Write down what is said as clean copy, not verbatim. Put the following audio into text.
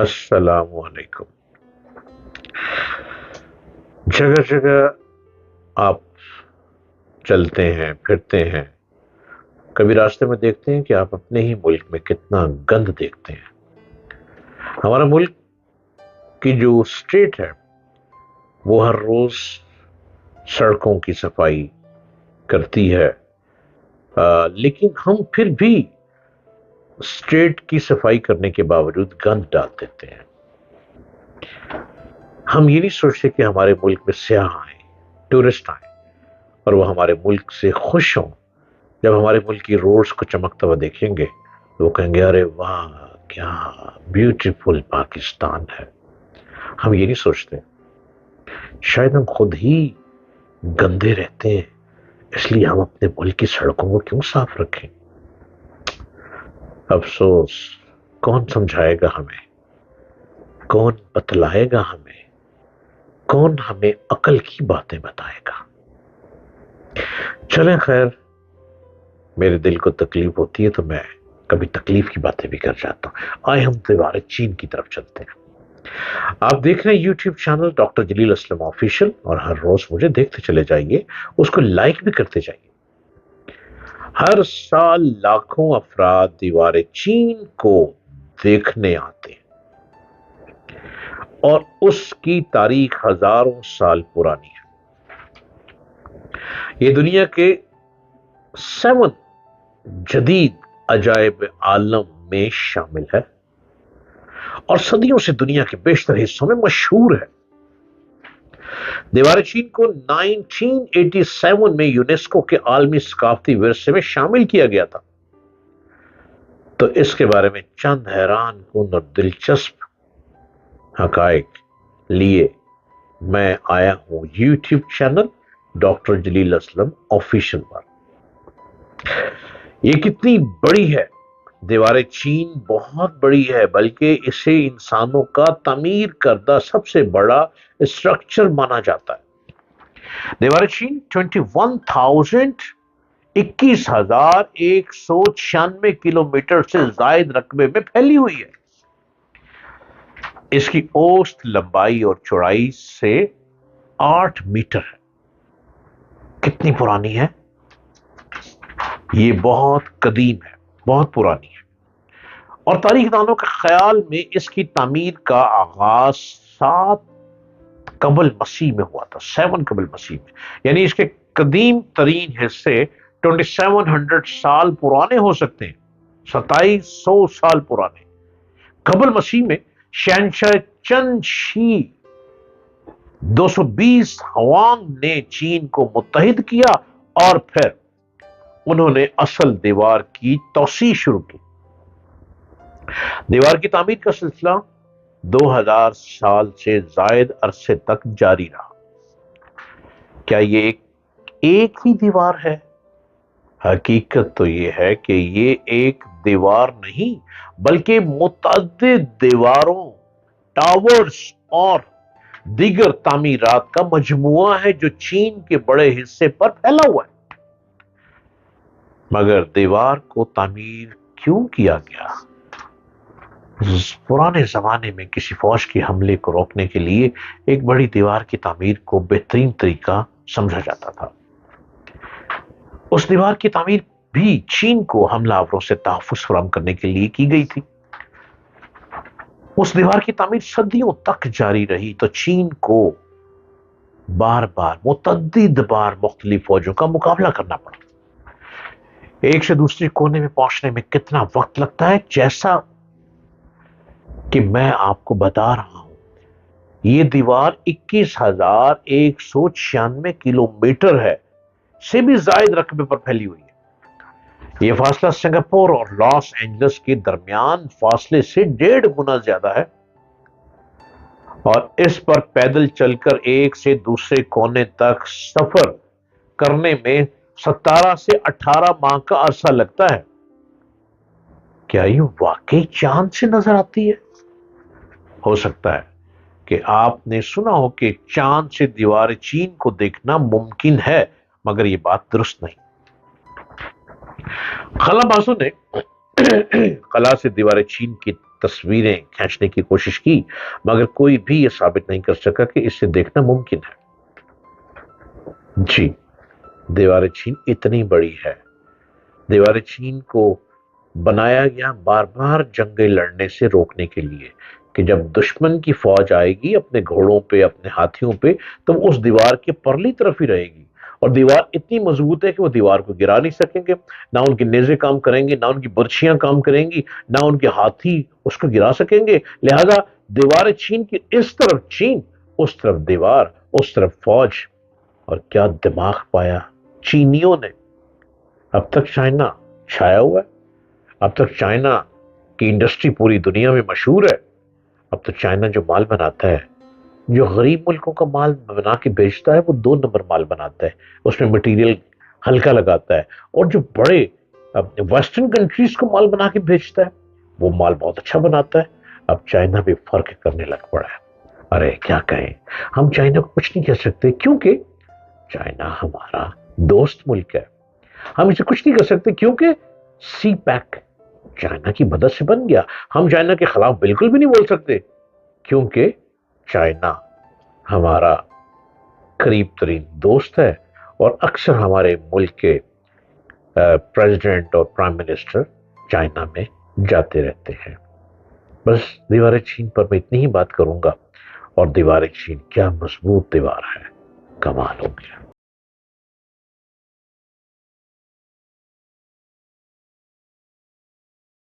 السلام علیکم۔ جگہ جگہ آپ چلتے ہیں پھرتے ہیں، کبھی راستے میں دیکھتے ہیں کہ آپ اپنے ہی ملک میں کتنا گند دیکھتے ہیں۔ ہمارا ملک کی جو اسٹیٹ ہے وہ ہر روز سڑکوں کی صفائی کرتی ہے، لیکن ہم پھر بھی اسٹیٹ کی صفائی کرنے کے باوجود گند ڈال دیتے ہیں۔ ہم یہ نہیں سوچتے کہ ہمارے ملک میں سیاح آئیں، ٹورسٹ آئیں اور وہ ہمارے ملک سے خوش ہوں۔ جب ہمارے ملک کی روڈز کو چمکتا ہوا دیکھیں گے تو وہ کہیں گے ارے واہ کیا بیوٹیفل پاکستان ہے۔ ہم یہ نہیں سوچتے، شاید ہم خود ہی گندے رہتے ہیں، اس لیے ہم اپنے ملک کی سڑکوں کو کیوں صاف رکھیں؟ افسوس، کون سمجھائے گا ہمیں، کون بتلائے گا ہمیں، کون ہمیں عقل کی باتیں بتائے گا؟ چلیں خیر، میرے دل کو تکلیف ہوتی ہے تو میں کبھی تکلیف کی باتیں بھی کر جاتا ہوں۔ آئے ہم دیوار چین کی طرف چلتے ہیں۔ آپ دیکھ رہے ہیں یوٹیوب چینل ڈاکٹر جلیل اسلم آفیشل، اور ہر روز مجھے دیکھتے چلے جائیے، اس کو لائک بھی کرتے جائیے۔ ہر سال لاکھوں افراد دیوار چین کو دیکھنے آتے ہیں اور اس کی تاریخ ہزاروں سال پرانی ہے۔ یہ دنیا کے 7 جدید عجائب عالم میں شامل ہے اور صدیوں سے دنیا کے بیشتر حصوں میں مشہور ہے۔ دیوار چین کو 1987 میں یونیسکو کے عالمی ثقافتی ورثے میں شامل کیا گیا تھا۔ تو اس کے بارے میں چند حیران کن اور دلچسپ حقائق لیے میں آیا ہوں یوٹیوب چینل ڈاکٹر جلیل اسلم آفیشل پر۔ یہ کتنی بڑی ہے؟ دیوار چین بہت بڑی ہے، بلکہ اسے انسانوں کا تعمیر کردہ سب سے بڑا اسٹرکچر مانا جاتا ہے۔ دیوار چین 21,196 کلومیٹر سے زائد رقبے میں پھیلی ہوئی ہے۔ اس کی اوسط لمبائی اور چوڑائی سے 8 میٹر ہے۔ کتنی پرانی ہے؟ یہ بہت قدیم ہے، بہت پرانی ہے، اور تاریخ دانوں کے خیال میں اس کی تعمیر کا آغاز 7 قبل مسیح میں ہوا تھا۔ 7 قبل مسیح میں، یعنی اس کے قدیم ترین حصے 2700 سال پرانے ہو سکتے ہیں، 2700 سال پرانے۔ قبل مسیح میں شہنشاہ چن شی 220 ہوانگ نے چین کو متحد کیا اور پھر انہوں نے اصل دیوار کی توسیع شروع کی۔ دیوار کی تعمیر کا سلسلہ 2000 سال سے زائد عرصے تک جاری رہا۔ کیا یہ ایک ہی دیوار ہے؟ حقیقت تو یہ ہے کہ یہ ایک دیوار نہیں، بلکہ متعدد دیواروں، ٹاورز اور دیگر تعمیرات کا مجموعہ ہے جو چین کے بڑے حصے پر پھیلا ہوا ہے۔ مگر دیوار کو تعمیر کیوں کیا گیا؟ پرانے زمانے میں کسی فوج کے حملے کو روکنے کے لیے ایک بڑی دیوار کی تعمیر کو بہترین طریقہ سمجھا جاتا تھا۔ اس دیوار کی تعمیر بھی چین کو حملہ آوروں سے تحفظ فراہم کرنے کے لیے کی گئی تھی۔ اس دیوار کی تعمیر صدیوں تک جاری رہی تو چین کو بار بار متعدد بار مختلف فوجوں کا مقابلہ کرنا پڑا۔ ایک سے دوسرے کونے میں پہنچنے میں کتنا وقت لگتا ہے؟ جیسا کہ میں آپ کو بتا رہا ہوں، یہ دیوار 21,196 کلومیٹر ہے سے بھی زائد رقبے پر پھیلی ہوئی ہے۔ یہ فاصلہ سنگاپور اور لاس اینجلس کے درمیان فاصلے سے 1.5 گنا زیادہ ہے، اور اس پر پیدل چل کر ایک سے دوسرے کونے تک سفر کرنے میں 17 سے 18 ماہ کا عرصہ لگتا ہے۔ کیا یہ واقعی چاند سے نظر آتی ہے؟ ہو سکتا ہے کہ آپ نے سنا ہو کہ چاند سے دیوار چین کو دیکھنا ممکن ہے، مگر یہ بات درست نہیں۔ خلا بازوں نے خلا سے دیوار چین کی تصویریں کھینچنے کی کوشش کی، مگر کوئی بھی یہ ثابت نہیں کر سکا کہ اسے دیکھنا ممکن ہے۔ جی، دیوار چین اتنی بڑی ہے۔ دیوار چین کو بنایا گیا بار بار جنگیں لڑنے سے روکنے کے لیے کہ جب دشمن کی فوج آئے گی اپنے گھوڑوں پہ، اپنے ہاتھیوں پہ، تو وہ اس دیوار کے پرلی طرف ہی رہے گی، اور دیوار اتنی مضبوط ہے کہ وہ دیوار کو گرا نہیں سکیں گے، نہ ان کے نیزے کام کریں گے، نہ ان کی برچیاں کام کریں گی، نہ ان کے ہاتھی اس کو گرا سکیں گے۔ لہذا دیوار چین کی اس طرف چین، اس طرف دیوار، اس طرف فوج، اور کیا دماغ پایا چینیوں نے۔ اب تک چائنا چھایا ہوا ہے، اب تک چائنا کی انڈسٹری پوری دنیا میں مشہور ہے۔ اب تو چائنا جو مال بناتا ہے، جو غریب ملکوں کا مال بنا کے بیچتا ہے، وہ 2 نمبر مال بناتا ہے، اس میں مٹیریل ہلکا لگاتا ہے، اور جو بڑے ویسٹرن کنٹریز کو مال بنا کے بیچتا ہے وہ مال بہت اچھا بناتا ہے۔ اب چائنا بھی فرق کرنے لگ پڑا ہے۔ ارے کیا کہیں، ہم چائنا کو کچھ نہیں کہہ سکتے کیونکہ چائنا ہمارا دوست ملک ہے۔ ہم اسے کچھ نہیں کر سکتے کیونکہ سی پیک چائنا کی مدد سے بن گیا۔ ہم چائنا کے خلاف بالکل بھی نہیں بول سکتے کیونکہ چائنا ہمارا قریب ترین دوست ہے، اور اکثر ہمارے ملک کے پریزیڈنٹ اور پرائم منسٹر چائنا میں جاتے رہتے ہیں۔ بس دیوار چین پر میں اتنی ہی بات کروں گا، اور دیوار چین کیا مضبوط دیوار ہے، کمال ہو گیا۔